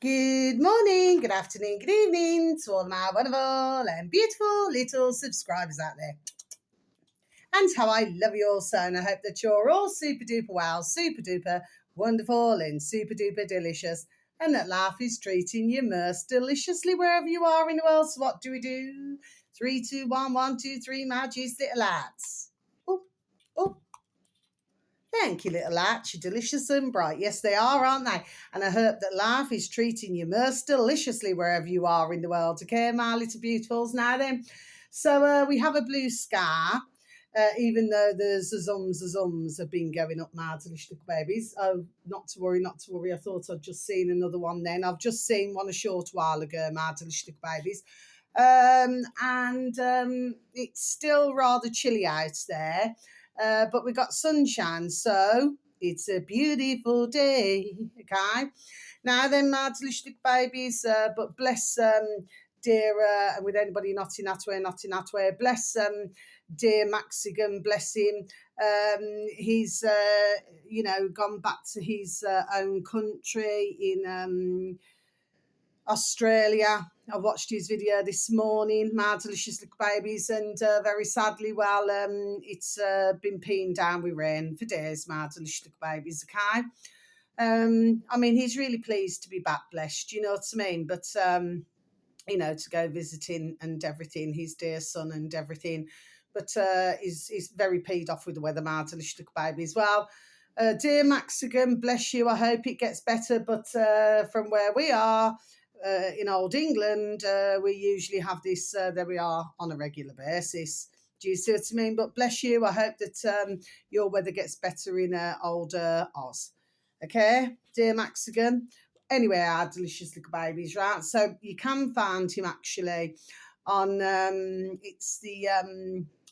Good morning, good afternoon, good evening to all my wonderful and beautiful little subscribers out there. And how I love you all so, and I hope that you're all super duper well, super duper wonderful, and super duper delicious, and that life is treating you most deliciously wherever you are in the world. So, what do we do? 3, 2, 1, 1, 2, 3, my juice little lads. Oh, oh, thank you, little lads. You're delicious and bright. Yes, they are, aren't they? And I hope that life is treating you most deliciously wherever you are in the world. Okay, my little beautifuls. Now then, so we have a blue sky. Even though there's the zums have been going up my delicious little babies. Oh, not to worry, not to worry. I thought I'd just seen another one then. I've just seen one a short while ago, my delicious little babies. And it's still rather chilly out there. But we got sunshine, so it's a beautiful day. Okay. Now then, my delicious babies, but bless dear, and with anybody not in that way, bless dear Maxigan, bless him. He's, gone back to his own country in Australia. I watched his video this morning, my delicious little babies, and very sadly, it's been peeing down with rain for days, my delicious little babies, okay? I mean, he's really pleased to be back, blessed, you know what I mean? But, to go visiting and everything, his dear son and everything. But he's very peed off with the weather, my delicious little babies. Well, dear Maxigan, bless you. I hope it gets better. But from where we are, in old England, we usually have this, there we are, on a regular basis. Do you see what I mean? But bless you. I hope that your weather gets better in old Oz. Okay, dear Maxigan. Anyway, our delicious little babies, right? So you can find him actually on, it's the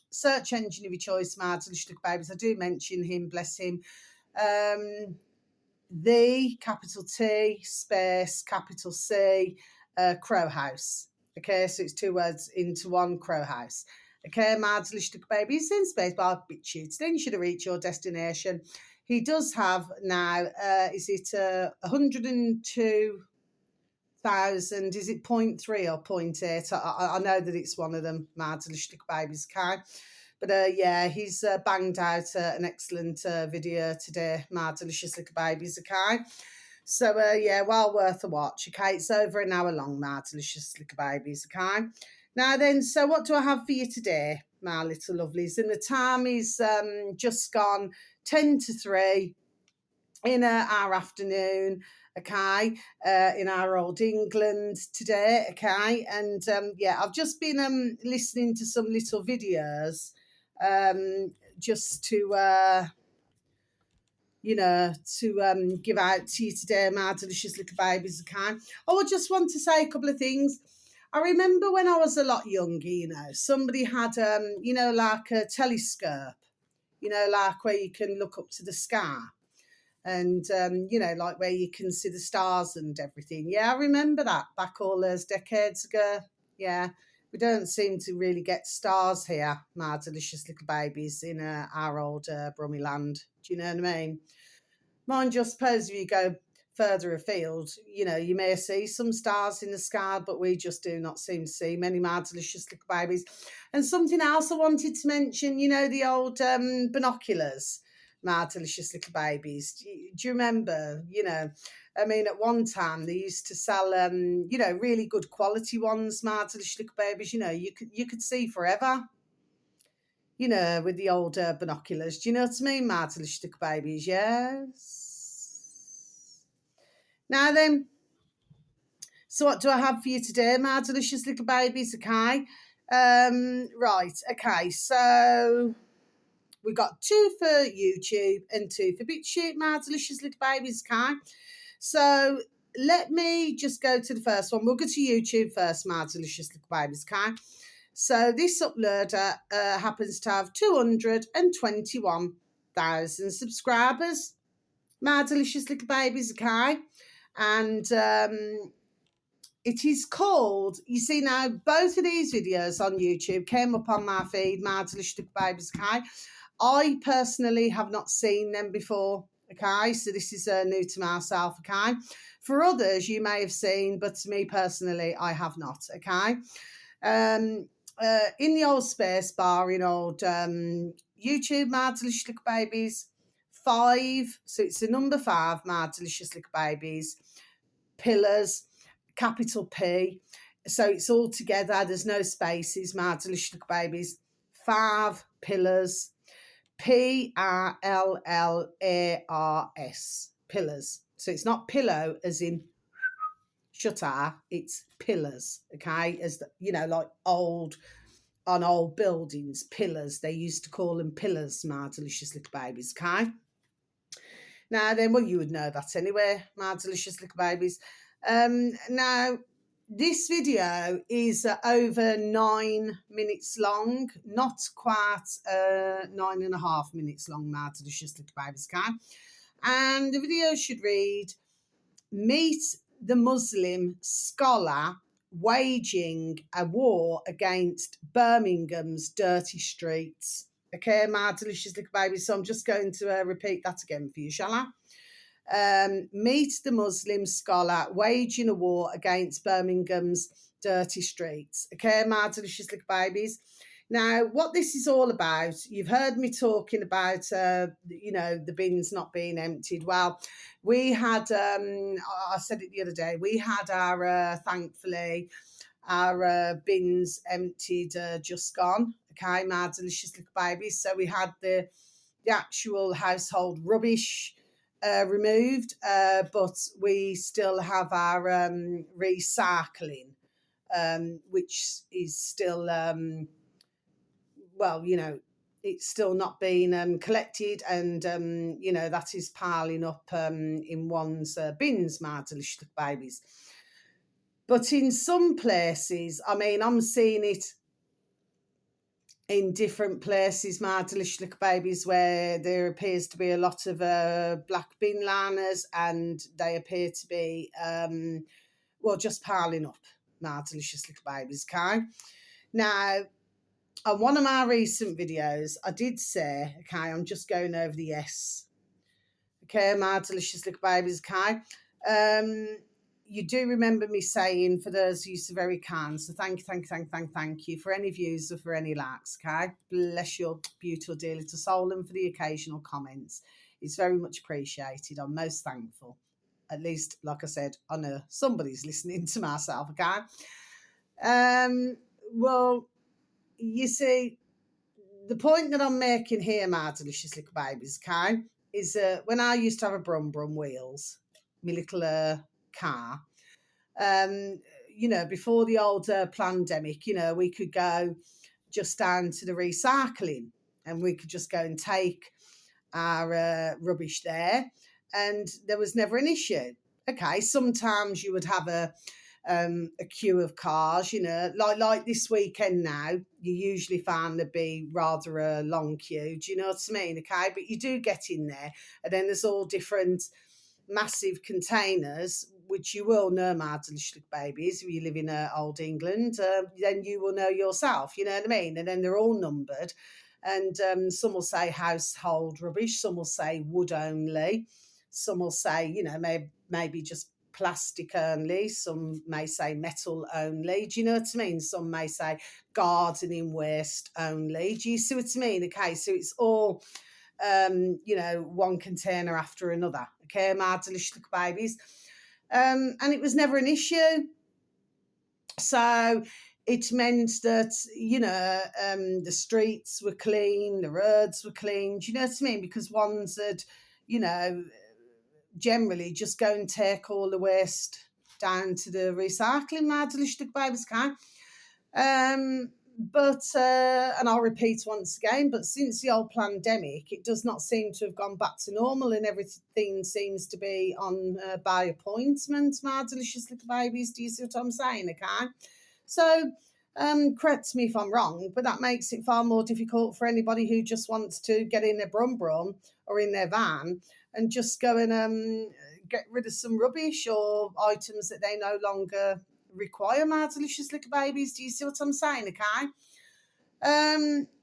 search engine of your choice, my delicious little babies. I do mention him, bless him. The capital T space capital C Crow House. Okay, so it's two words into one, Crow House. Okay, my delicious little babies in space bar BitChutes. Then you should have reached your destination. He does have now, is it 102,000? Is it 0.3 or 0.8? I know that it's one of them, my delicious little babies, okay? But yeah, he's banged out an excellent video today, my delicious little babies, okay? So yeah, well worth a watch, okay? It's over an hour long, my delicious little babies, okay? Now then, so what do I have for you today, my little lovelies? And the time is just gone 10 to 3 in our afternoon, okay, in our old England today, okay? And yeah, I've just been listening to some little videos just to give out to you today, my delicious little babies, okay? Oh, I just want to say a couple of things. I remember when I was a lot younger, somebody had, like a telescope, like where you can look up to the sky and, like where you can see the stars and everything. Yeah, I remember that back all those decades ago. Yeah, we don't seem to really get stars here, my delicious little babies, in our old Brummy land. Do you know what I mean? Mind you, I suppose if you go further afield, you may see some stars in the sky, but we just do not seem to see many, my delicious little babies. And something else I wanted to mention, the old binoculars, my delicious little babies. Do you remember, I mean, at one time they used to sell, really good quality ones, my delicious little babies. You could see forever, with the old binoculars. Do you know what I mean, my delicious little babies? Yes. Now then, so what do I have for you today, my delicious little babies? Okay. Right. Okay. So we got 2 for YouTube and 2 for BitChute, my delicious little babies, okay? So let me just go to the first one. We'll go to YouTube first, my delicious little babies, okay? So this uploader happens to have 221,000 subscribers, my delicious little babies, okay? And it is called, you see now, both of these videos on YouTube came up on my feed, my delicious little babies, okay? I personally have not seen them before, Okay, so this is new to myself. Okay, for others you may have seen, but to me personally, I have not. Okay, um, in the old space bar in old YouTube, my delicious little babies, 5. So it's the number 5, my delicious little babies. Pillars, capital P. So it's all together. There's no spaces, my delicious little babies. 5 pillars. Pillars. Pillars. So it's not pillow as in shutter, it's pillars. Okay, as the, like old on old buildings, pillars. They used to call them pillars, my delicious little babies. Okay. Now then, well, you would know that anyway, my delicious little babies. Now this video is over 9 minutes long, not quite 9.5 minutes long, my delicious little babies. Okay, and the video should read: Meet the Muslim scholar waging a war against Birmingham's dirty streets. Okay, my delicious little baby. So I'm just going to repeat that again for you, shall I? Meet the Muslim scholar waging a war against Birmingham's dirty streets. Okay, my delicious little babies. Now, what this is all about, you've heard me talking about, the bins not being emptied. Well, we had, I said it the other day, we had our, thankfully, our bins emptied just gone. Okay, my delicious little babies. So we had the actual household rubbish removed, but we still have our recycling, which is still it's still not been collected, and that is piling up in one's bins, my delicious babies. But in some places, I mean, I'm seeing it in different places, my delicious little babies, where there appears to be a lot of black bin liners, and they appear to be just piling up, my delicious little babies. Okay, now on one of my recent videos, I did say, okay, I'm just going over the yes. Okay, my delicious little babies, okay. You do remember me saying, for those who are very kind, so thank you for any views or for any likes, okay? Bless your beautiful dear little soul, and for the occasional comments. It's very much appreciated. I'm most thankful. At least, like I said, I know somebody's listening to myself, okay? Well, you see, the point that I'm making here, my delicious little babies, okay, is when I used to have a Brum wheels, my little car, before the old pandemic, we could go just down to the recycling, and we could just go and take our rubbish there, and there was never an issue. Okay, sometimes you would have a queue of cars, like this weekend now, you usually find there'd be rather a long queue, do you know what I mean? Okay, but you do get in there, and then there's all different massive containers, which you will know, my delicious babies, if you live in old England, then you will know yourself, you know what I mean? And then they're all numbered, and some will say household rubbish, some will say wood only, some will say, maybe just plastic only, some may say metal only, do you know what I mean? Some may say gardening waste only, do you see what I mean? Okay, so it's all one container after another, okay, my delicious little babies, and it was never an issue. So it meant that the streets were clean, the roads were clean, do you know what I mean? Because ones that generally just go and take all the waste down to the recycling, my delicious babies can. But and I'll repeat once again, but since the old pandemic, it does not seem to have gone back to normal, and everything seems to be on by appointment, my delicious little babies. Do you see what I'm saying? Okay, so correct me if I'm wrong, but that makes it far more difficult for anybody who just wants to get in their brum or in their van and just go and get rid of some rubbish or items that they no longer require, my delicious little babies. Do you see what I'm saying? Okay.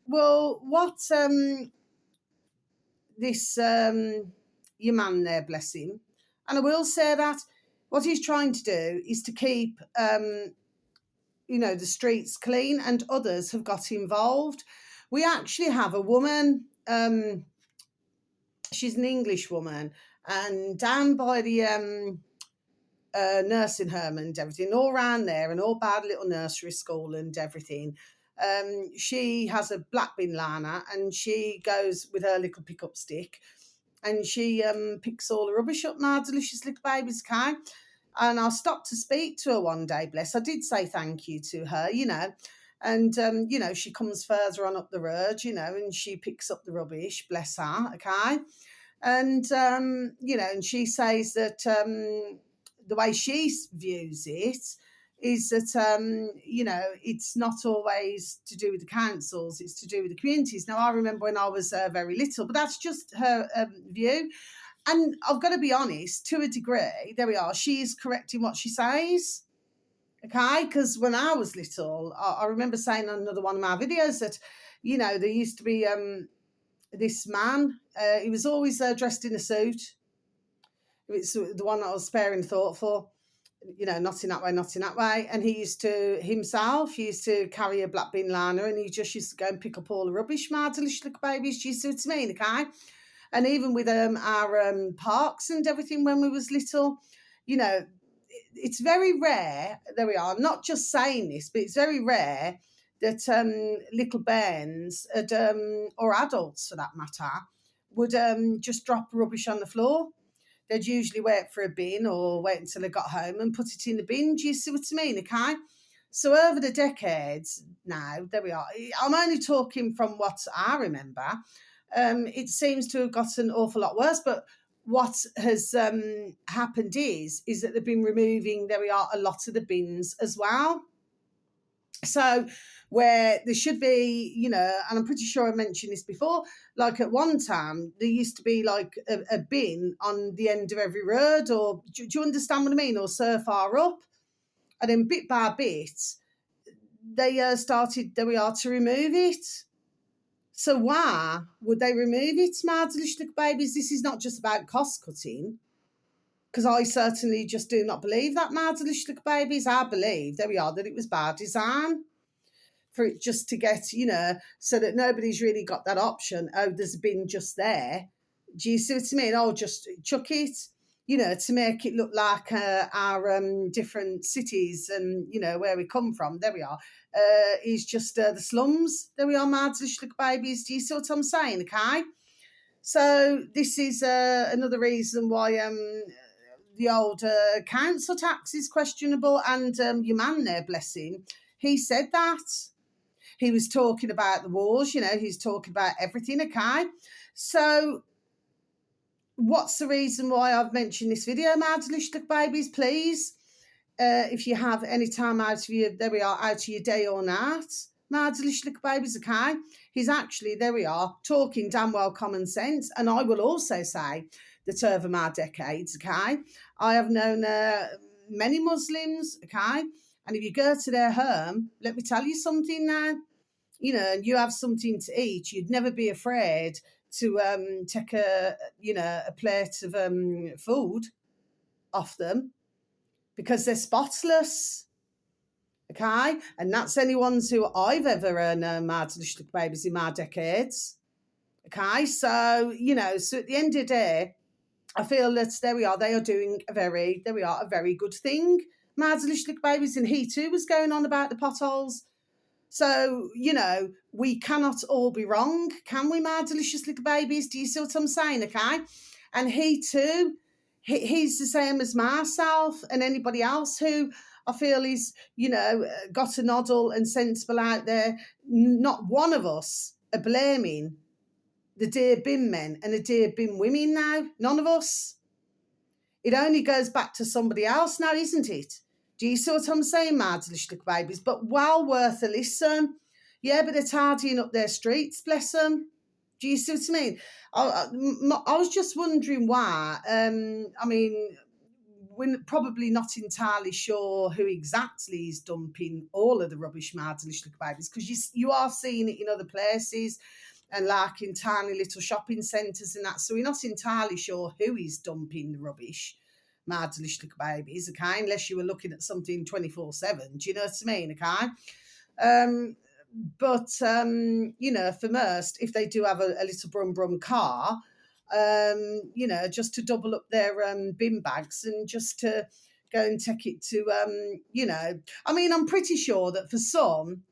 Well, what this your man there, bless him. And I will say that what he's trying to do is to keep, the streets clean, and others have got involved. We actually have a woman, she's an English woman, and down by the nursing home and everything, all around there, and all bad little nursery school and everything. She has a black bin liner, and she goes with her little pickup stick, and she picks all the rubbish up, my delicious little baby's kind. And I stopped to speak to her one day, bless. I did say thank you to her, and she comes further on up the road, and she picks up the rubbish, bless her, okay. And and she says that the way she views it is that, it's not always to do with the councils, it's to do with the communities. Now, I remember when I was very little, but that's just her view. And I've got to be honest, to a degree, there we are, she is correct in what she says, okay? Because when I was little, I remember saying on another one of my videos that, there used to be this man, he was always dressed in a suit. It's the one that I was sparing thought for, not in that way, not in that way. And he used to carry a black bin liner, and he just used to go and pick up all the rubbish, my delicious little babies. Do you see what I mean, okay? And even with our parks and everything when we was little, it's very rare, there we are, not just saying this, but it's very rare that little bairns, or adults for that matter, would just drop rubbish on the floor. They'd usually wait for a bin or wait until they got home and put it in the bin. Do you see what I mean, okay? So over the decades now, there we are. I'm only talking from what I remember. It seems to have got an awful lot worse, but what has happened is that they've been removing, there we are, a lot of the bins as well. So where there should be, and I'm pretty sure I mentioned this before, like at one time, there used to be like a bin on the end of every road, or do you understand what I mean? Or so far up. And then bit by bit, they started, there we are, to remove it. So why would they remove it, my delicious little babies? This is not just about cost cutting, because I certainly just do not believe that, my delicious little babies. I believe, there we are, that it was bad design for it just to get, so that nobody's really got that option. Oh, there's a bin just there. Do you see what I mean? Oh, just chuck it, to make it look like our different cities and, where we come from. There we are. Is just the slums. There we are, my delicious little babies. Do you see what I'm saying? Okay. So this is another reason why the old council tax is questionable. And your man there, bless him, he said that. He was talking about the wars, he's talking about everything, okay? So what's the reason why I've mentioned this video, my delicious little babies? Please, if you have any time out of your, there we are, out of your day or night, my delicious little babies, okay? He's actually, there we are, talking damn well common sense. And I will also say that over my decades, okay, I have known many Muslims, okay? And if you go to their home, let me tell you something now, and you have something to eat, you'd never be afraid to take a plate of food off them, because they're spotless, okay? And that's any ones who I've ever my delicious little babies in my decades, okay? So, so at the end of the day, I feel that there we are, they are doing a very good thing, my delicious little babies. And he too was going on about the potholes. So, we cannot all be wrong, can we, my delicious little babies? Do you see what I'm saying, okay? And he too, he's the same as myself and anybody else who I feel is, got a noddle and sensible out there. Not one of us are blaming the dear bin men and the dear bin women now. None of us. It only goes back to somebody else now, isn't it? Do you see what I'm saying, my delicious little babies? But well worth a listen. Yeah, but they're tidying up their streets, bless them. Do you see what I mean? I was just wondering why. We're probably not entirely sure who exactly is dumping all of the rubbish, my delicious little babies, because you are seeing it in other places. and like in tiny little shopping centres and that. So we're not entirely sure who is dumping the rubbish, Madlish little babies, okay, unless you were looking at something 24/7. Do you know what I mean? Okay. But for most, if they do have a little brum brum car, just to double up their bin bags and just to go and take it to, I mean, I'm pretty sure that for some,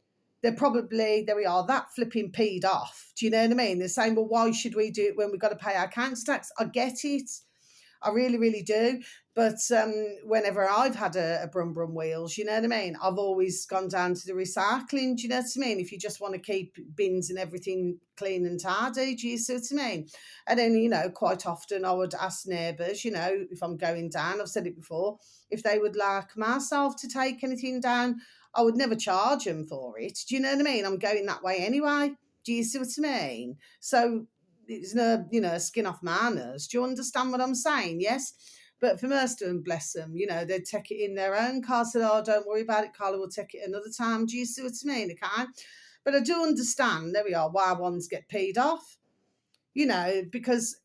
they're probably, there we are, that flipping peed off. Do you know what I mean? They're saying, well, why should we do it when we've got to pay our council tax? I get it. I really, really do. But whenever I've had a Brum Brum Wheels, you know what I mean? I've always gone down to the recycling, do you know what I mean? If you just want to keep bins and everything clean and tidy, do you see what I mean? And then, quite often I would ask neighbours, if I'm going down, I've said it before, if they would like myself to take anything down, I would never charge them for it. Do you know what I mean? I'm going that way anyway. Do you see what I mean? So it's no, skin off my nose. Do you understand what I'm saying? Yes. But for most of them, bless them, they'd take it in their own car, said, oh, don't worry about it, Carla, we'll take it another time. Do you see what I mean? Okay. But I do understand, there we are, why ones get peed off, because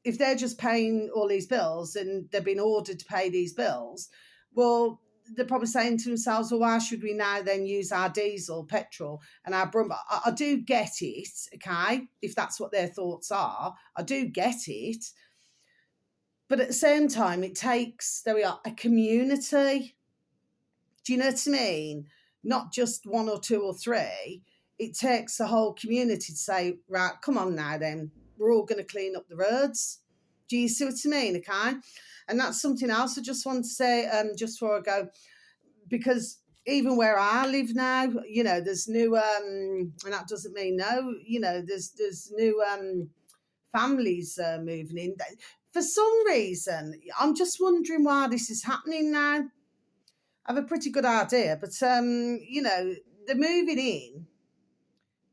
if they're just paying all these bills and they've been ordered to pay these bills, well, they're probably saying to themselves, well, why should we now then use our diesel, petrol, and our brum? I do get it, okay, if that's what their thoughts are. I do get it. But at the same time, it takes, there we are, a community. Do you know what I mean? Not just one or two or three. It takes a whole community to say, right, come on now then, we're all going to clean up the roads. Do you see what I mean, okay? And that's something else I just want to say just before I go, because even where I live now, there's new, and that doesn't mean no, there's new families moving in. For some reason, I'm just wondering why this is happening now. I have a pretty good idea, but, they're moving in,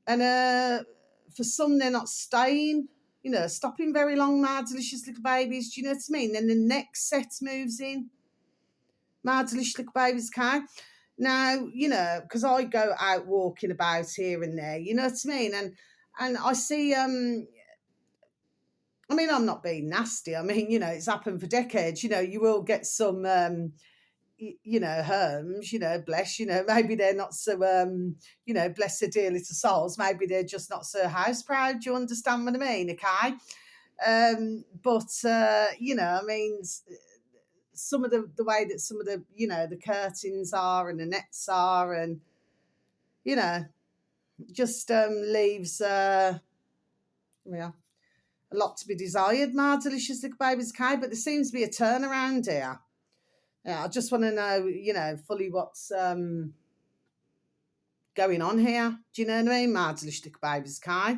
and for some, they're not staying, stopping very long, my delicious little babies. Do you know what I mean? Then the next set moves in, my delicious little babies, okay? Now, because I go out walking about here and there, you know what I mean? And I see, I mean, I'm not being nasty. I mean, it's happened for decades. You will get some, herms, bless, maybe they're not so, bless their dear little souls. Maybe they're just not so house proud. Do you understand what I mean? Okay. I mean, some of the way that some of the, the curtains are and the nets are and, just leaves, yeah, a lot to be desired, my delicious little babies, okay? But there seems to be a turnaround here. Yeah, I just want to know, fully what's going on here. Do you know what I mean, my delicious little babies, okay?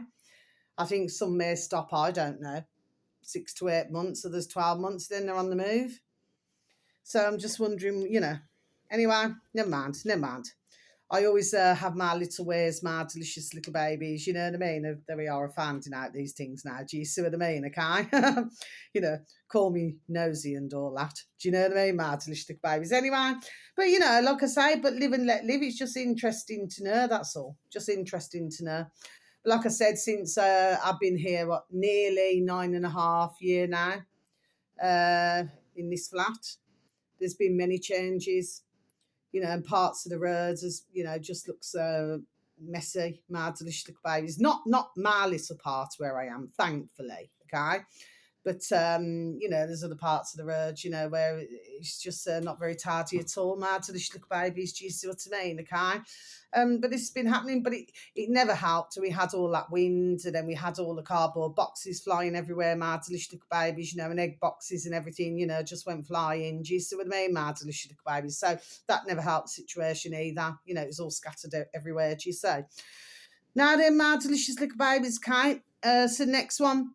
I think some may stop, I don't know, 6 to 8 months, others 12 months, then they're on the move. So I'm just wondering, anyway, never mind. I always have my little ways, my delicious little babies, you know what I mean? There we are, finding out these things now. Do you see what I mean, okay? Call me nosy and all that. Do you know what I mean, my delicious little babies? Anyway, but, like I say, but live and let live. It's just interesting to know, that's all. Just interesting to know. Like I said, since I've been here, nearly 9.5 years now in this flat, there's been many changes. And parts of the roads, as just looks messy. My delicious little babies. Not my little part where I am, thankfully. Okay, but there's other parts of the road, where it's just not very tidy at all. My delicious little babies. Do you see what I mean? Okay. But this has been happening, but it never helped. We had all that wind, and then we had all the cardboard boxes flying everywhere, my delicious little babies, and egg boxes and everything, just went flying. Do you see what I mean, my delicious little babies? So that never helped the situation either. It was all scattered everywhere, do you say? Now then, my delicious little babies, okay? So next one.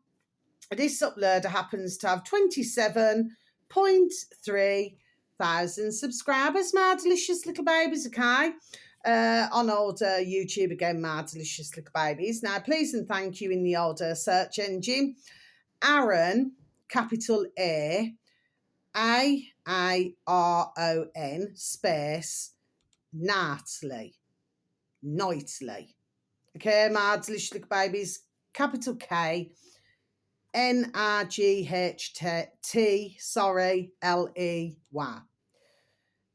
This uploader happens to have 27.3 thousand subscribers, my delicious little babies, okay? On old YouTube again, my delicious little babies. Now, please and thank you in the old search engine. Aaron, capital A-A-R-O-N, space, Knightley. Okay, my delicious little babies, capital K, N-R-G-H-T, L-E-Y.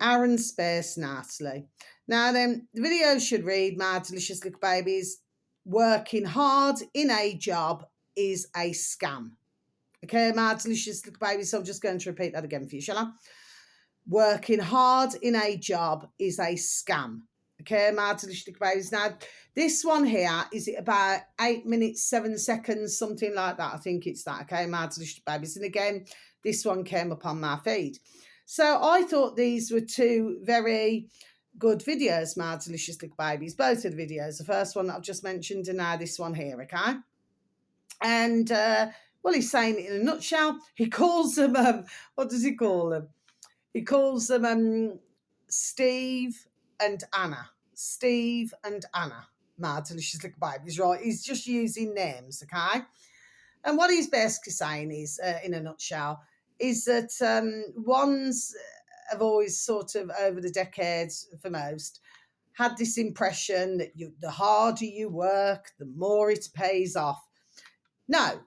Aaron Space Natalie. Now then, the video should read, my delicious little babies, working hard in a job is a scam. Okay, my delicious little babies, so I'm just going to repeat that again for you, shall I? Working hard in a job is a scam. Okay, my delicious little babies. Now, this one here, is it about 8 minutes, 7 seconds, something like that? I think it's that, okay, my delicious babies. And again, this one came up on my feed. So I thought these were two very good videos, my delicious little babies. Both of the videos. The first one that I've just mentioned and now this one here, okay? And, well, he's saying it in a nutshell. He calls them, what does he call them? He calls them Steve and Anna. Steve and Anna, my delicious little babies, right? He's just using names, okay? And what he's basically saying is, in a nutshell, is that ones have always sort of, over the decades for most, had this impression that the harder you work, the more it pays off. No,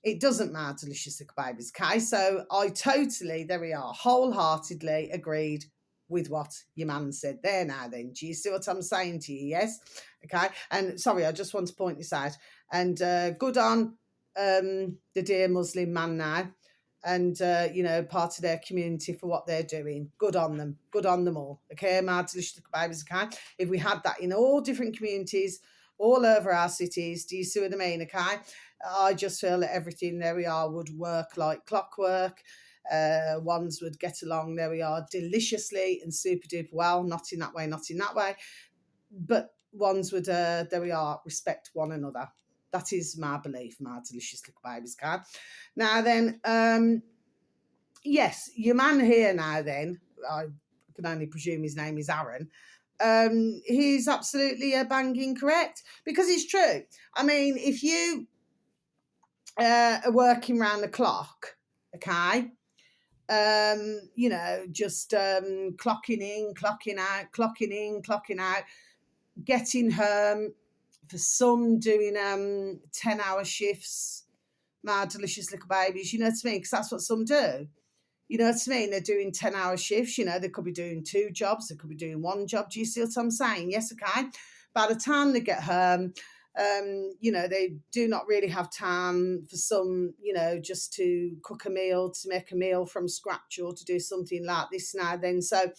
it doesn't, my delicious little babies, okay? So I totally, there we are, wholeheartedly agreed with what your man said there now then. Do you see what I'm saying to you? Yes? Okay? And sorry, I just want to point this out. And good on the dear Muslim man now. And, you know, part of their community for what they're doing. Good on them. Good on them all. Okay, my delicious little babies, okay? If we had that in all different communities, all over our cities, do you see what I mean, okay? I just feel that everything, there we are, would work like clockwork. Ones would get along, there we are, deliciously and super duper well. Not in that way, not in that way. But ones would, there we are, respect one another. That is my belief, my delicious little babies, okay? Now then, yes, your man here now then, I can only presume his name is Aaron, he's absolutely banging correct, because it's true. I mean, if you are working round the clock, okay, you know, just clocking in, clocking out, clocking in, clocking out, getting home, for some doing 10-hour shifts, my delicious little babies, you know what I mean? Because that's what some do. You know what I mean? They're doing 10-hour shifts, you know, they could be doing 2 jobs, they could be doing 1 job. Do you see what I'm saying? Yes, okay. By the time they get home, you know, they do not really have time for some, you know, just to cook a meal, to make a meal from scratch, or to do something like this now then. So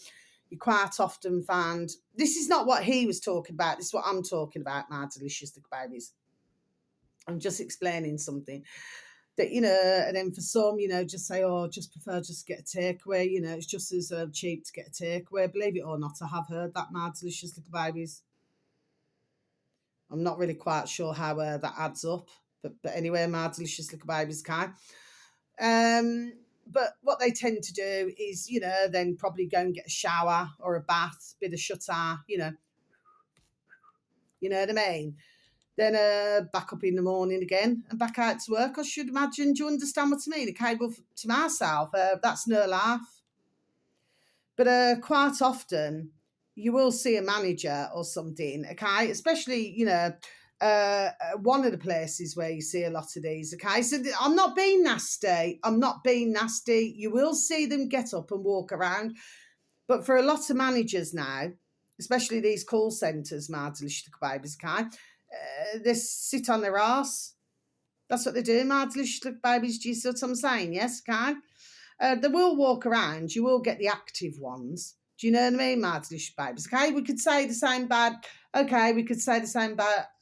you quite often find, this is not what he was talking about, this is what I'm talking about, my delicious little babies. I'm just explaining something that, you know, and then for some, you know, just say, oh, just prefer just get a takeaway, you know, it's just as cheap to get a takeaway. Believe it or not, I have heard that, my delicious little babies. I'm not really quite sure how that adds up, but anyway, my delicious little babies, okay? But what they tend to do is, you know, then probably go and get a shower or a bath, bit of shut-eye, you know what I mean? Then back up in the morning again and back out to work, I should imagine. Do you understand what I mean? Okay, well, to myself, that's no laugh. But quite often, you will see a manager or something, okay? Especially, you know, one of the places where you see a lot of these, okay? So I'm not being nasty. I'm not being nasty. You will see them get up and walk around. But for a lot of managers now, especially these call centres, my delicious little babies, okay? They sit on their arse. That's what they do, my delicious little babies. Do you see what I'm saying? Yes, okay? They will walk around. You will get the active ones. Do you know what I mean, my delicious babies? Okay, we could say the same about,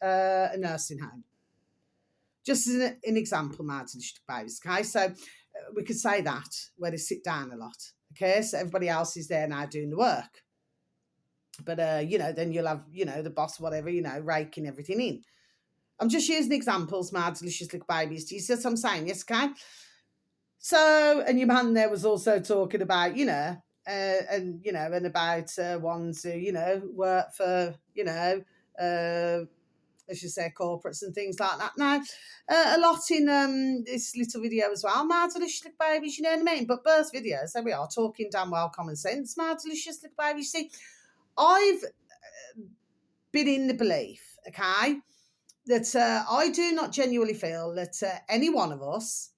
a nursing home. Just as an example, my delicious babies, okay? So we could say that, where they sit down a lot, okay? So everybody else is there now doing the work. But, you know, then you'll have, you know, the boss, whatever, you know, raking everything in. I'm just using examples, my delicious little babies. Do you see what I'm saying? Yes, okay? So, and your man there was also talking about, you know, and, you know, and about ones who, you know, work for, you know, let's just say corporates and things like that. Now, a lot in this little video as well, my delicious little babies, you know what I mean? But both videos, there we are, talking damn well common sense, my delicious little babies. See, I've been in the belief, okay, that I do not genuinely feel that any one of us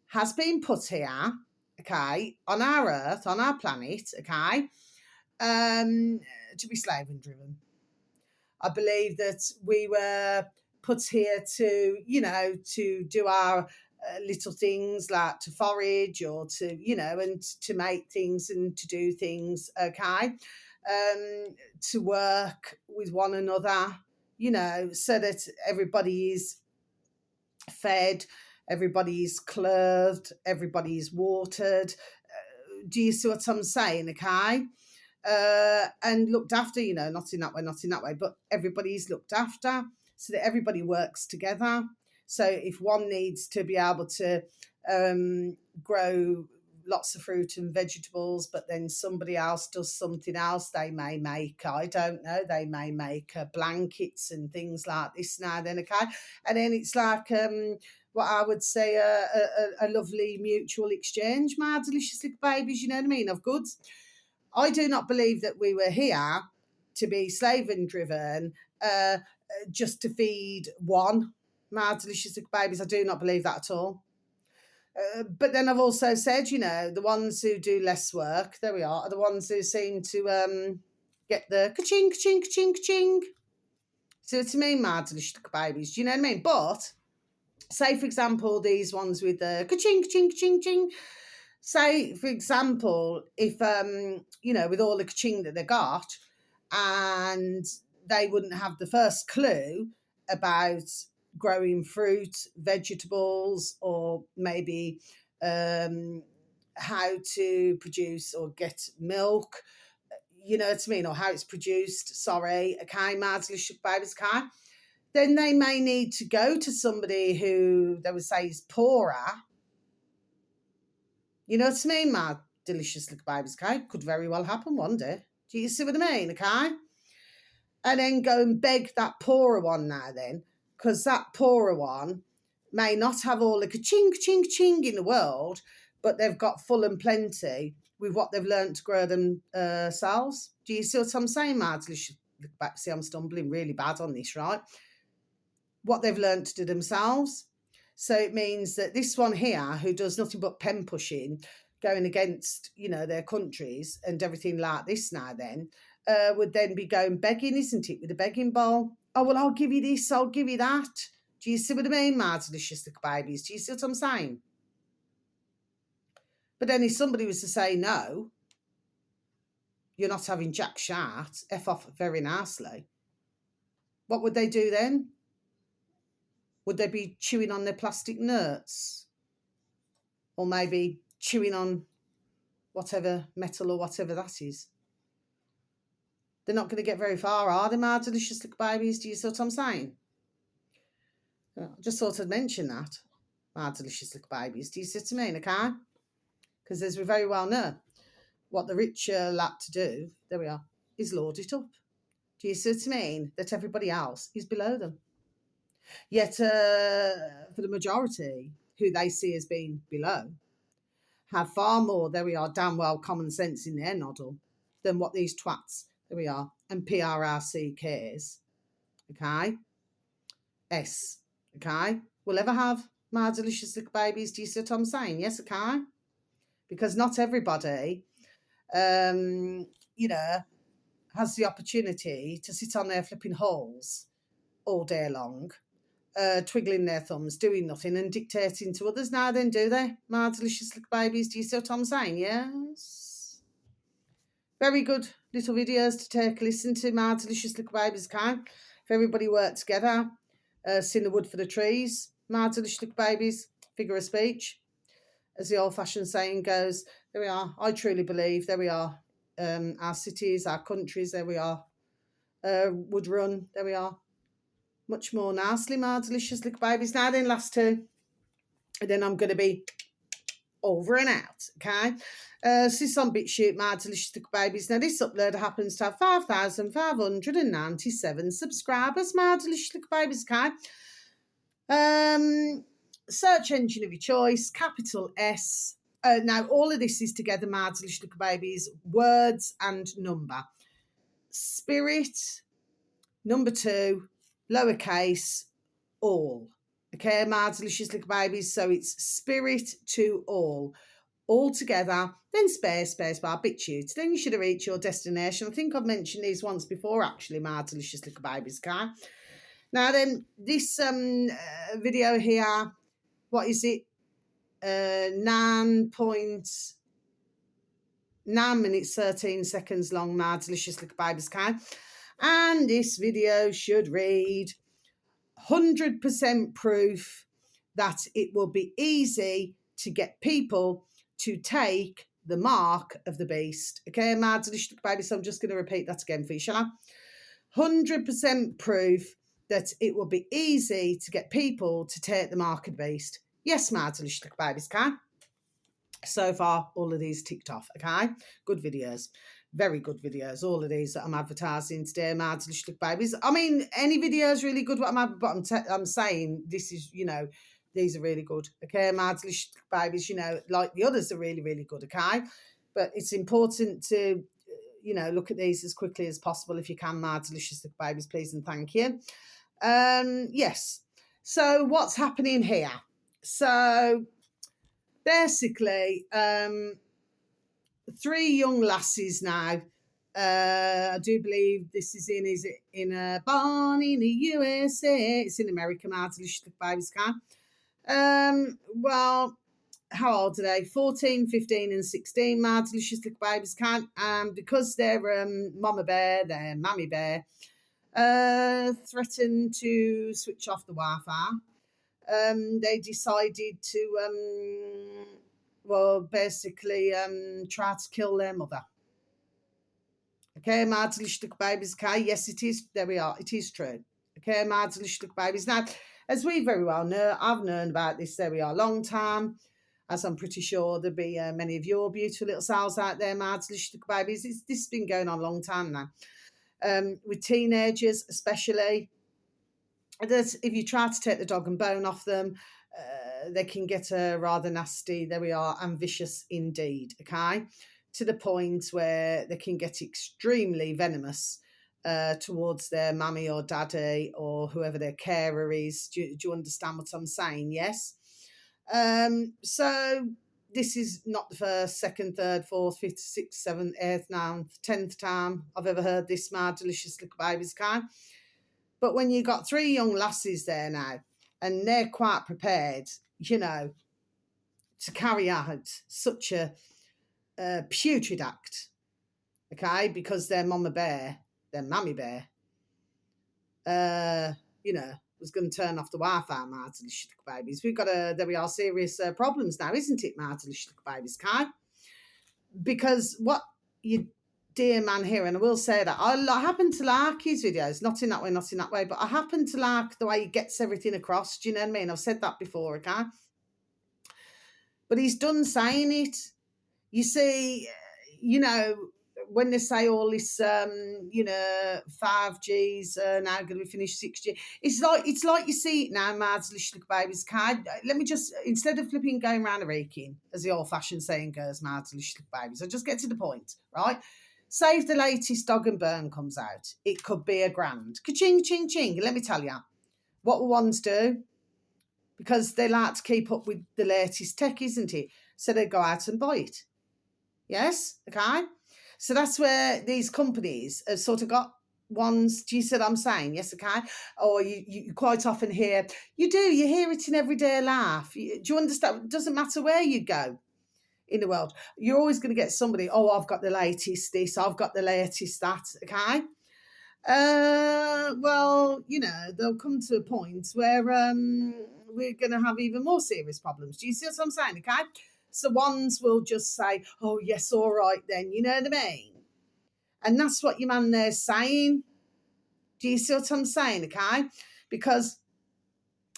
has been put here, okay, on our earth, on our planet, okay, to be slave and driven. I believe that we were put here to, to do our little things like to forage or to, and to make things and to do things, okay, to work with one another, so that everybody is fed, everybody is clothed, everybody is watered. Do you see what I'm saying? Okay. And looked after, not in that way, but everybody's looked after so that everybody works together. So if one needs to be able to grow lots of fruit and vegetables, but then somebody else does something else, they may make, I don't know, they may make blankets and things like this now then, okay? And then it's like what I would say a lovely mutual exchange, my delicious little babies, you know what I mean, of goods. I do not believe that we were here to be slave and driven just to feed one, my delicious little babies. I do not believe that at all. But then I've also said, the ones who do less work, there we are the ones who seem to get the ka-ching, ka-ching, ka-ching, ka-ching. So to me, my delicious little babies, do you know what I mean? But say, for example, these ones with the ka-ching, ka-ching, ka-ching, ka-ching. Say, for example, if, with all the ka-ching that they got, and they wouldn't have the first clue about growing fruit, vegetables, or maybe how to produce or get milk, you know what I mean, or how it's produced, okay, babies, okay, then they may need to go to somebody who they would say is poorer. You know what I mean, my delicious little babies, okay? Could very well happen one day. Do you see what I mean, okay? And then go and beg that poorer one now then, because that poorer one may not have all the ka-ching, ka-ching, ka-ching in the world, but they've got full and plenty with what they've learned to grow themselves. Do you see what I'm saying, my delicious little babies? See, I'm stumbling really bad on this, right? What they've learned to do themselves. So it means that this one here, who does nothing but pen pushing, going against, their countries and everything like this now then, would then be going begging, isn't it, with a begging bowl? Oh, well, I'll give you this, I'll give you that. Do you see what I mean, my delicious little babies? Do you see what I'm saying? But then if somebody was to say, no, you're not having jack shart, F off very nicely, what would they do then? Would they be chewing on their plastic nuts? Or maybe chewing on whatever metal or whatever that is? They're not going to get very far, are they, my delicious little babies? Do you see what I'm saying? I just thought I'd mention that, my delicious little babies. Do you see what I mean, okay? Because as we very well know, what the rich like to do, there we are, is lord it up. Do you see what I mean? That everybody else is below them. Yet, for the majority, who they see as being below, have far more, there we are, damn well common sense in their noddle than what these twats, there we are, and PRRCKs, okay, okay, will ever have, my delicious little babies. Do you see what I'm saying? Yes, okay? Because not everybody, has the opportunity to sit on their flipping holes all day long, twiggling their thumbs, doing nothing and dictating to others now then, do they, my delicious little babies? Do you see what I'm saying? Yes. Very good little videos to take a listen to, my delicious little babies, can. If everybody worked together, sing the wood for the trees, my delicious little babies, figure of speech, as the old-fashioned saying goes. There we are. I truly believe, there we are, our cities, our countries, there we are, would run, there we are, much more nicely, my delicious little babies. Now then, last two, and then I'm going to be over and out, okay? So this on BitChute, my delicious little babies. Now this upload happens to have 5,597 subscribers, my delicious little babies, okay? Search engine of your choice, capital S. Now all of this is together, my delicious little babies, words and number. Spirit, number 2, lowercase, all. Okay, my delicious little babies. So it's spirit to all together, then space bar, BitChute. Then you should have reached your destination. I think I've mentioned these once before, actually, my delicious little babies, okay? Now then, this video here, what is it? 9 minutes 13 seconds long, my delicious little babies, okay? And this video should read 100% proof that it will be easy to get people to take the mark of the beast. Okay, my delicious baby. So I'm just going to repeat that again for you, shall I? 100% proof that it will be easy to get people to take the mark of the beast. Yes, my delicious babies, okay? So far, all of these ticked off, okay? Good videos. Very good videos. All of these that I'm advertising today, my delicious babies. I mean, any video is really good, but I'm saying this is, you know, these are really good, okay? My delicious babies, you know, like the others are really, really good, okay? But it's important to, you know, look at these as quickly as possible if you can, my delicious babies, please and thank you. Yes. So what's happening here? So basically, 3 young lasses now. I do believe this is in a barn in the USA. It's in America, my delicious babies, can. Well, how old are they? 14, 15 and 16, my delicious little babies, can. Because they're mama bear, they're mammy bear, threatened to switch off the Wi-Fi. They decided to basically try to kill their mother. Okay, my delicious little babies, okay? Yes, it is. There we are. It is true. Okay, my delicious little babies. Now, as we very well know, I've known about this, there we are, long time, as I'm pretty sure there'll be many of your beautiful little selves out there, my delicious little babies. This has been going on a long time now. With teenagers especially, if you try to take the dog and bone off them, they can get rather nasty, there we are, and vicious indeed, okay? To the point where they can get extremely venomous towards their mummy or daddy or whoever their carer is. Do you understand what I'm saying? Yes. So this is not the first, second, third, fourth, fifth, sixth, seventh, eighth, ninth, 10th time I've ever heard this, my delicious little babies, okay? But when you got 3 young lasses there now, and they're quite prepared, you know, to carry out such a putrid act, okay, because their mama bear, their mammy bear, you know, was going to turn off the Wi-Fi, my delicious babies. We've got there we are, serious problems now, isn't it, my delicious babies, okay? Because what you dear man here, and I will say that I happen to like his videos, not in that way, but I happen to like the way he gets everything across. Do you know what I mean? I've said that before, okay? But he's done saying it. You see, you know, when they say all this, you know, 5G's now going to be finished 6G, it's like you see it now, my little babies. Let me just, instead of flipping going round a raking, as the old-fashioned saying goes, my little babies, I'll just get to the point, right? Say if the latest Dog and Burn comes out, it could be a grand. Ka-ching, ching, ching. Let me tell you, what will ones do? Because they like to keep up with the latest tech, isn't it? So they go out and buy it. Yes? Okay? So that's where these companies have sort of got ones. Do you see what I'm saying? Yes, okay? Or you quite often hear, you hear it in everyday life. Do you understand? It doesn't matter where you go in the world. You're always going to get somebody, oh, I've got the latest this, I've got the latest that, okay? Well, you know, they'll come to a point where we're going to have even more serious problems. Do you see what I'm saying, okay? So ones will just say, oh, yes, all right then, you know what I mean? And that's what your man there's saying. Do you see what I'm saying, okay? Because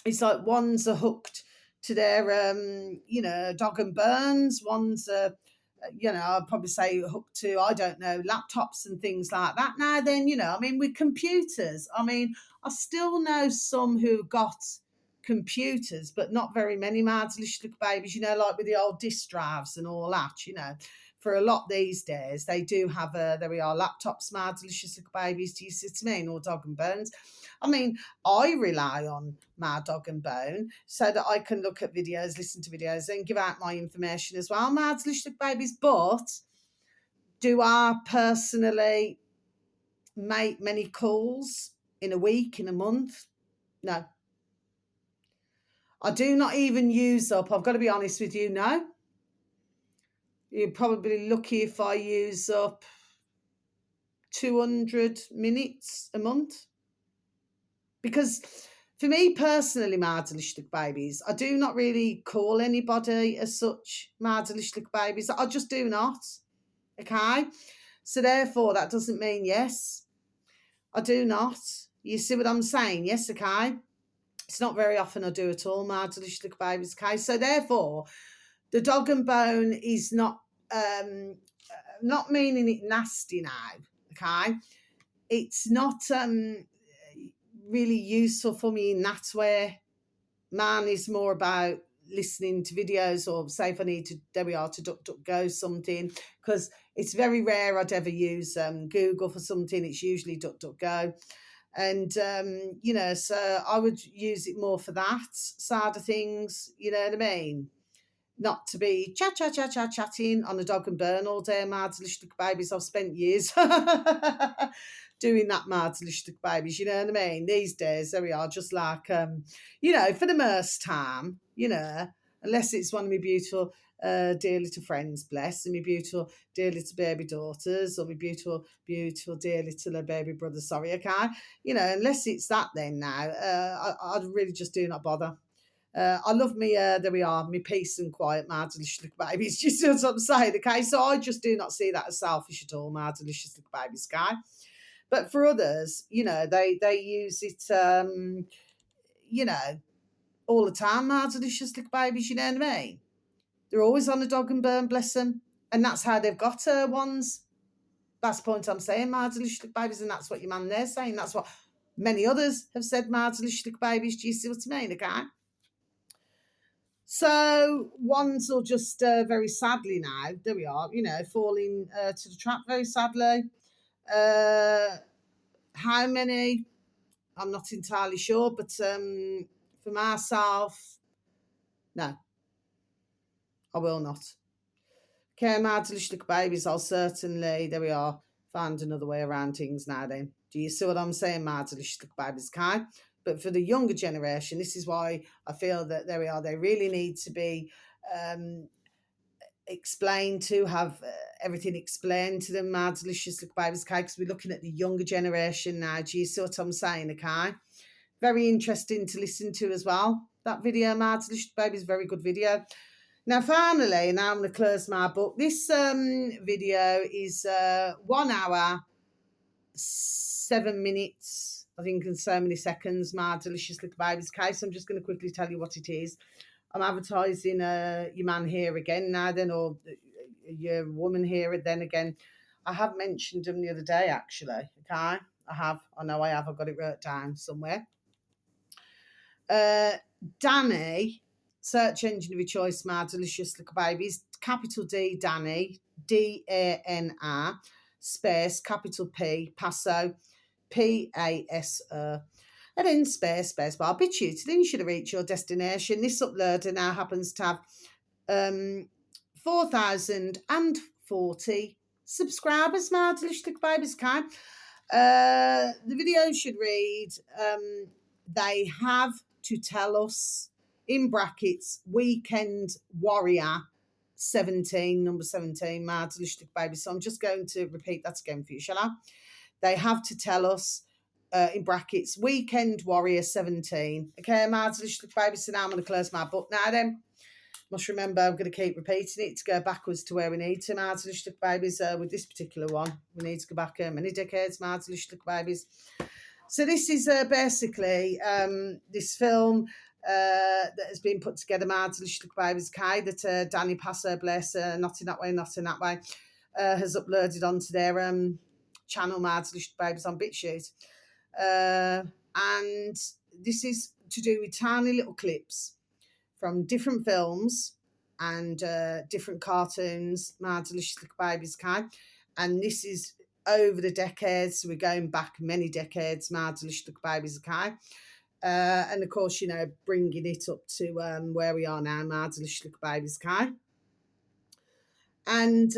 it's like ones are hooked to their, you know, Dog and Burns. Ones are, you know, I'd probably say hooked to, I don't know, laptops and things like that. Now then, you know, I mean, with computers, I mean, I still know some who got computers, but not very many, my little babies, you know, like with the old disk drives and all that, you know, for a lot these days, they do have there we are, laptops, my delicious little babies, do you see what I mean, or Dog and Bones. I mean, I rely on my Dog and Bone so that I can look at videos, listen to videos, and give out my information as well, my delicious little babies. But do I personally make many calls in a week, in a month? No. I do not even use up, I've got to be honest with you, no. You're probably lucky if I use up 200 minutes a month. Because for me personally, my delicious little babies, I do not really call anybody as such, my delicious little babies. I just do not. Okay? So therefore, that doesn't mean yes. I do not. You see what I'm saying? Yes, okay? It's not very often I do at all, my delicious little babies, okay? So therefore, the Dog and Bone is not meaning it nasty now, okay? It's not really useful for me in that way. Mine is more about listening to videos, or say if I need to, there we are, to DuckDuckGo something, because it's very rare I'd ever use Google for something. It's usually DuckDuckGo. And, you know, so I would use it more for that side of things, you know what I mean? Not to be chatting on a Dog and Bone all day, my delicious little babies. I've spent years doing that, my delicious little babies, you know what I mean? These days, there we are, just like, you know, for the most time, you know, unless it's one of my beautiful dear little friends, bless, and my beautiful dear little baby daughters, or my beautiful dear little baby brother, sorry, okay? You know, unless it's that then now, I really just do not bother. I love me, there we are, me peace and quiet, my delicious little babies. Do you see what I'm saying? Okay, so I just do not see that as selfish at all, my delicious little babies, guy. But for others, you know, they use it, you know, all the time, my delicious little babies, you know what I mean? They're always on a Dog and Bone, bless them. And that's how they've got ones. That's the point I'm saying, my delicious little babies, and that's what your man there's saying. That's what many others have said, my delicious little babies. Do you see what I mean, okay? So ones will just very sadly now, there we are, you know, falling to the trap very sadly. How many? I'm not entirely sure, but for myself, no, I will not. Okay, my delicious little babies, I'll certainly, there we are, find another way around things now then. Do you see what I'm saying, my delicious little babies, okay? But for the younger generation, this is why I feel that, there we are, they really need to be explained to, have everything explained to them, my delicious little babies, okay? Because we're looking at the younger generation now. Do you see what I'm saying, okay? Very interesting to listen to as well. That video, my delicious babies, very good video. Now, finally, now I'm going to close my book. This video is 1 hour, 7 minutes, I think, and so many seconds, my delicious little babies. Okay, so I'm just going to quickly tell you what it is. I'm advertising your man here again now then, or your woman here then again. I have mentioned them the other day, actually, okay? I know I have. I've got it wrote down somewhere. Danny, search engine of your choice, my delicious little babies. Capital D, Danny, DANR, space, capital P, Paso, PASO, and then space bar. Bit you, then you should have reached your destination. This uploader now happens to have 4,040 subscribers, my delicious little babies, okay? The video should read, they have to tell us, in brackets, Weekend Warrior 17, number 17, my delicious little baby. So I'm just going to repeat that again for you, shall I? They have to tell us, in brackets, Weekend Warrior 17. Okay, my delicious little baby. So now I'm going to close my book now then. Must remember, I'm going to keep repeating it to go backwards to where we need to, my delicious little babies. With this particular one, we need to go back many decades, my delicious little babies. So this is basically this film that has been put together, my delicious little babies, okay, that Danny Paso, bless, not in that way, has uploaded onto their channel, my delicious babies, on BitChute. And this is to do with tiny little clips from different films and different cartoons, my delicious little babies, okay? And this is over the decades, so we're going back many decades, my delicious little babies, okay? And of course, you know, bringing it up to where we are now, my delicious little babies, okay? And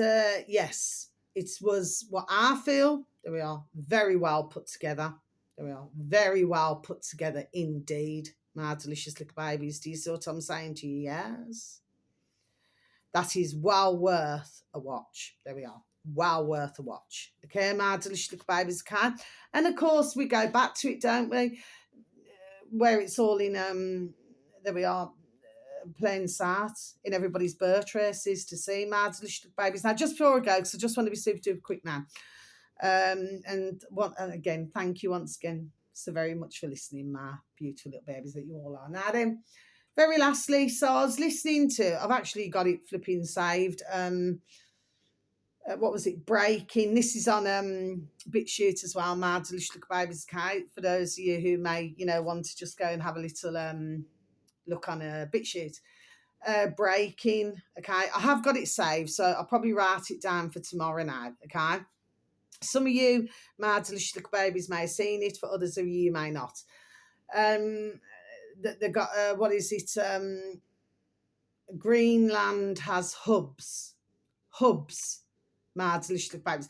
yes, it was what I feel, there we are, very well put together. There we are, very well put together indeed, my delicious little babies. Do you see what I'm saying to you? Yes. That is well worth a watch. There we are. Well worth a watch. Okay, my delicious little babies, can. And of course, we go back to it, don't we? Where it's all in, there we are, plain sight in everybody's birth races to see my delicious little babies. Now, just before I go, because I just want to be super duper quick now. And again, thank you once again so very much for listening, my beautiful little babies that you all are. Now then, very lastly, so I was listening to, I've actually got it flipping saved. What was it? Breaking. This is on BitChute as well, my delicious little babies account. For those of you who may, you know, want to just go and have a little look on a BitChute. Breaking. Okay, I have got it saved, so I'll probably write it down for tomorrow now. Okay. Some of you, my delicious little babies, may have seen it. For others of you may not. They got what is it? Greenland has hubs, my delicious little babies.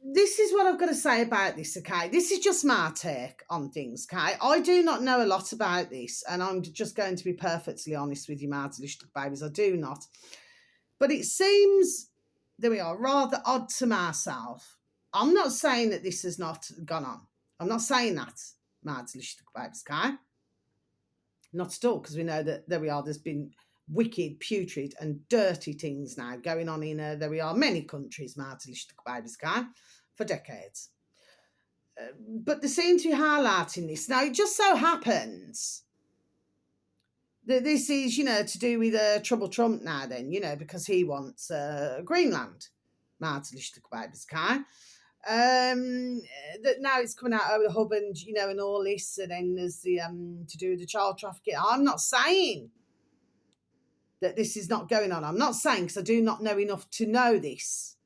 This is what I've got to say about this, okay? This is just my take on things, okay? I do not know a lot about this, and I'm just going to be perfectly honest with you, my delicious little babies. I do not. But it seems, there we are, rather odd to myself. I'm not saying that this has not gone on. I'm not saying that, my delicious little babies, okay? Not at all, because we know that there we are, there's been wicked, putrid and dirty things now going on in, there we are, many countries, my delicious little babies, okay, for decades. But they seem to be highlighting this. Now, it just so happens that this is, you know, to do with Trouble Trump now then, you know, because he wants Greenland, my delicious little babies, okay? That now it's coming out over the hub and, you know, and all this, and then there's the to do with the child trafficking. I'm not saying that this is not going on. I'm not saying, because I do not know enough to know this.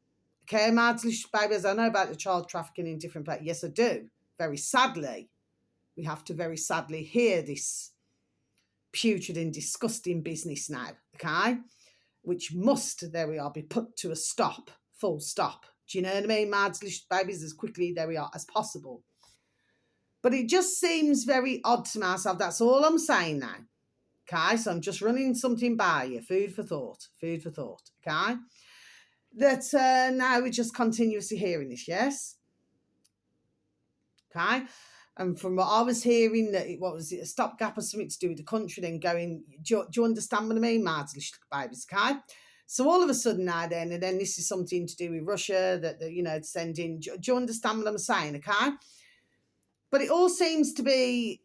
Okay, my delicious babies, I know about the child trafficking in different places. Yes, I do. Very sadly, we have to very sadly hear this putrid and disgusting business now, okay? Which must, there we are, be put to a stop, full stop. Do you know what I mean? My delicious babies, as quickly, there we are, as possible. But it just seems very odd to myself. That's all I'm saying now. Okay, so I'm just running something by you. Food for thought. Okay? That now we're just continuously hearing this, yes? Okay? And from what I was hearing, that what was it, a stopgap or something to do with the country, then going, do you understand what I mean, my delicious babies, okay? So all of a sudden now then, and then this is something to do with Russia, that you know, sending, do you understand what I'm saying, okay? But it all seems to be,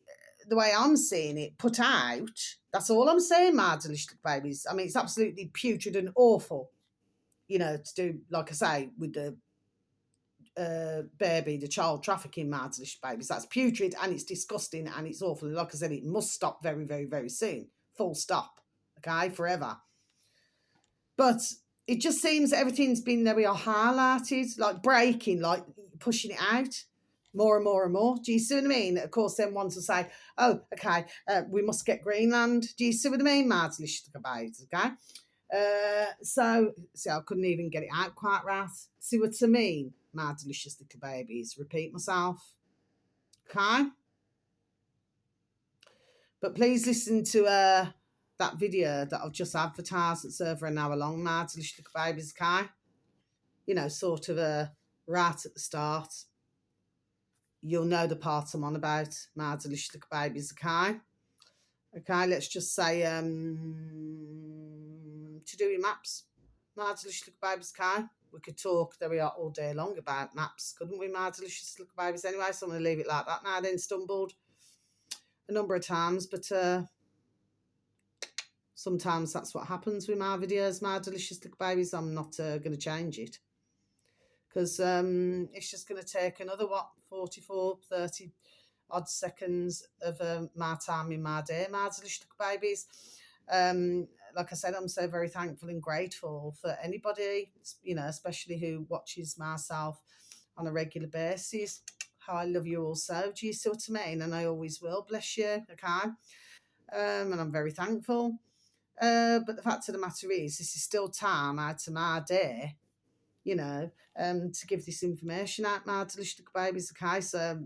the way I'm seeing it, put out. That's all I'm saying, my delicious babies. I mean, it's absolutely putrid and awful, you know, to do, like I say, with the baby, the child trafficking, my delicious babies. That's putrid and it's disgusting and it's awful. Like I said, it must stop very, very, very soon. Full stop, okay, forever. But it just seems that everything's been, there we are, highlighted, like breaking, like pushing it out more and more and more. Do you see what I mean? Of course, then ones will say, oh, okay, we must get Greenland. Do you see what I mean? Mad delicious babies, okay? So, see, I couldn't even get it out quite right. See what I mean? My delicious little babies. Repeat myself. Okay? But please listen to that video that I've just advertised that's over an hour long, my delicious little babies, okay? You know, sort of right at the start. You'll know the part I'm on about, my delicious little babies, okay? Okay, let's just say to do with maps, my delicious little babies, okay? We could talk, there we are, all day long about maps, couldn't we, my delicious little babies? Anyway, so I'm going to leave it like that now. Then stumbled a number of times, but sometimes that's what happens with my videos, my delicious little babies. I'm not going to change it, because it's just going to take another, 44, 30 odd seconds of my time in my day, my delicious little babies. Like I said, I'm so very thankful and grateful for anybody, especially who watches myself on a regular basis. How I love you also. Do you see what I mean? And I always will. Bless you. Okay. And I'm very thankful. But the fact of the matter is, this is still time out of my day, to give this information out, my delicious little babies, okay? So,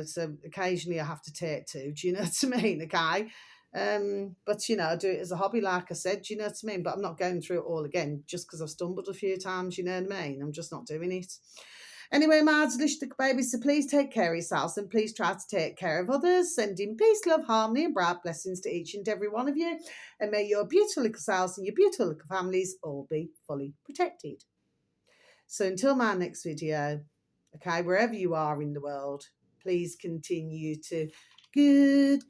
so occasionally I have to take two, do you know what I mean, okay? But, I do it as a hobby, like I said, do you know what I mean? But I'm not going through it all again just because I've stumbled a few times, you know what I mean? I'm just not doing it. Anyway, my delicious little babies, so please take care of yourselves and please try to take care of others. Sending peace, love, harmony, and bright blessings to each and every one of you. And may your beautiful little selves and your beautiful little families all be fully protected. So until my next video, okay, wherever you are in the world, please continue to good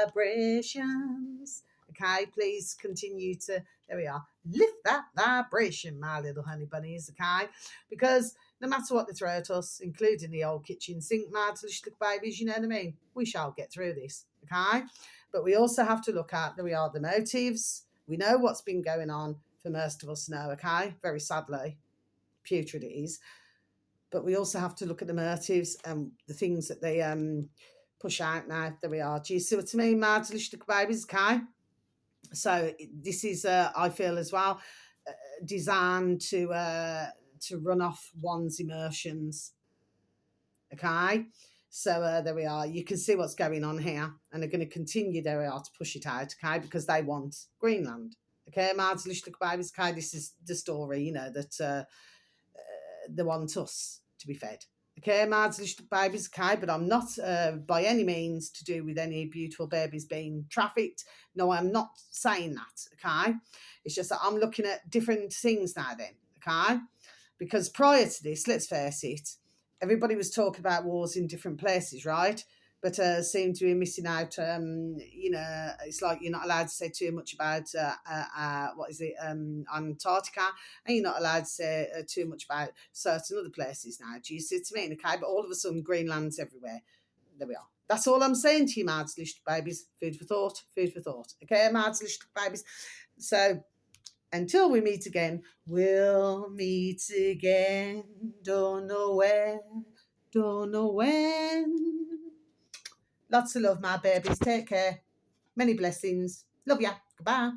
vibrations. Okay, please continue to, there we are, lift that vibration, my little honey bunnies, okay? Because no matter what they throw at us, including the old kitchen sink, my delicious little babies, you know what I mean? We shall get through this, okay? But we also have to look at, there we are, the motives. We know what's been going on for most of us now, okay? Very sadly, putrid it is. But we also have to look at the motives and the things that they push out now. There we are. Do you see what I mean, my delicious little babies, okay? So this is, I feel as well, designed to run off one's emotions, okay? So there we are. You can see what's going on here, and they're going to continue, there we are, to push it out, okay? Because they want Greenland. Okay, my delicious little babies, okay, this is the story, that they want us to be fed. Okay, my delicious little babies, okay, but I'm not by any means to do with any beautiful babies being trafficked. No, I'm not saying that, okay? It's just that I'm looking at different things now then, okay? Because prior to this, let's face it, everybody was talking about wars in different places, right? But seem to be missing out. It's like you're not allowed to say too much about what is it, Antarctica, and you're not allowed to say too much about certain other places now. Do you see what I mean? Okay, but all of a sudden, Greenland's everywhere. There we are. That's all I'm saying to you, my delicious babies. Food for thought. Food for thought. Okay, my delicious babies. So until we meet again, we'll meet again. Don't know where, don't know when. Lots of love, my babies. Take care. Many blessings. Love ya. Goodbye.